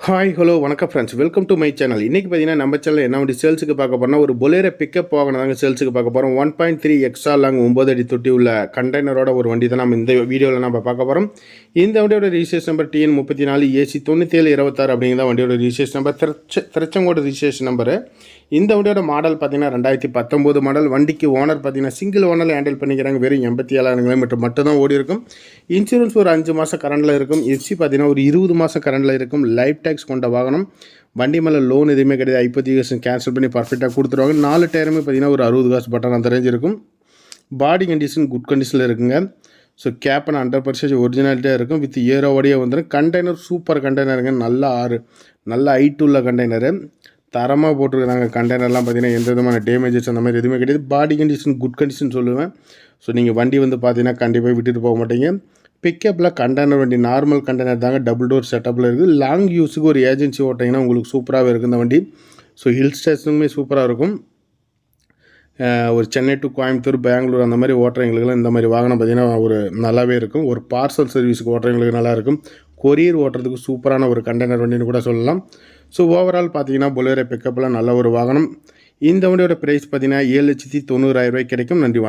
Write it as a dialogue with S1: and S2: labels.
S1: Hi hello வணக்கம் friends, welcome to my channel. இன்றைக்கி பார்த்தீங்கன்னா நம்ம சேனல் என்ன வண்டி சேல்ஸுக்கு பார்க்க போகிறோம்னா ஒரு பொலேரோ பிக்கப் வாகனம் தாங்க சேல்ஸுக்கு பார்க்க போகிறோம். 1.3 எக்ஸ்ட்ரா லாங் 9 அடி தொட்டி உள்ள கண்டெய்னரோட ஒரு வண்டி தான் நம்ம இந்த வீடியோவில் நம்ம பார்க்க போகிறோம். இந்த வண்டியோட ரிஜிஸ்ட்ரேஷன் நம்பர் TN34 AC 9726 அப்படிங்கிற வண்டியோட registration number. Tiruchengode registration number. இந்த வண்டியோட மாடல் பார்த்தீங்கன்னா 2019 மாடல். வண்டிக்கு ஓனர் பார்த்தீங்கன்னா சிங்கிள் ஓனரில் ஹேண்டில் பண்ணிக்கிறாங்க. வெறும் 87,000 கிலோமீட்டர் மட்டும் தான் ஓடி இருக்கும். இன்சூரன்ஸ் ஒரு 5 மாதம் கரண்டில் இருக்கும். எஃப்சி பார்த்தீங்கன்னா ஒரு 20 மாதம் கரண்டில் இருக்கும். லைஃப் டேக்ஸ் கொண்ட வாகனம். வண்டி மேலே லோன் எதுவுமே கிடையாது. ஐப்பத்தி கேன்சல் பண்ணி பர்ஃபெக்டாக கொடுத்துருவாங்க. 4 டயருமே பார்த்தீங்கன்னா ஒரு 60 காசு பட்டன் அந்த ரேஞ்ச் இருக்கும். பாடி கண்டிஷன் குட் கண்டிஷனில் இருக்குங்க. ஸோ கேப்பன் 100% ஒரிஜினாலிட்டியாக இருக்கும். வித் ஏரோவோடையே வந்துடும். கண்டெய்னர் சூப்பர் கண்டெய்னருங்க. நல்ல ஹைட் உள்ள கண்டெய்னரு. தரமாக போட்டிருக்கிறாங்க. கண்டெய்னர்லாம் பார்த்தீங்கன்னா எந்த விதமான டேமேஜஸ் அந்த மாதிரி எதுவுமே கிடையாது. பாடி கண்டிஷன் குட் கண்டிஷன் சொல்லுவேன். ஸோ நீங்கள் வண்டி வந்து பார்த்தீங்கன்னா கண்டிப்பாக விட்டுட்டு போக மாட்டீங்க. பிக்கப்பில் கண்டெய்னர் வண்டி நார்மல் கண்டெய்னர் தாங்க. டபுள் டோர் செட்டப்பில் இருக்குது. லாங் யூஸுக்கு ஒரு ஏஜென்சி ஓட்டிங்கன்னா உங்களுக்கு சூப்பராகவே இருக்குது இந்த வண்டி. ஸோ ஹில் ஸ்டேஷனுமே சூப்பராக இருக்கும். ஒரு சென்னை டு கோயம்புத்தூர், பெங்களூர் அந்த மாதிரி ஓட்டுறவங்களுக்குலாம் இந்த மாதிரி வாகனம் பார்த்திங்கன்னா ஒரு நல்லாவே இருக்கும். ஒரு பார்சல் சர்வீஸுக்கு ஓட்டுறவங்களுக்கு நல்லாயிருக்கும். கொரியர் ஓட்டுறதுக்கு சூப்பரான ஒரு கண்டெய்னர் வண்டின்னு கூட சொல்லலாம். ஸோ ஓவரால் பார்த்தீங்கன்னா பொலேரோ பிக்கப்பில் நல்ல ஒரு வாகனம். இந்த வண்டியோட ப்ரைஸ் பார்த்தீங்கன்னா 7,90,000 கிடைக்கும். நன்றி, வணக்கம்.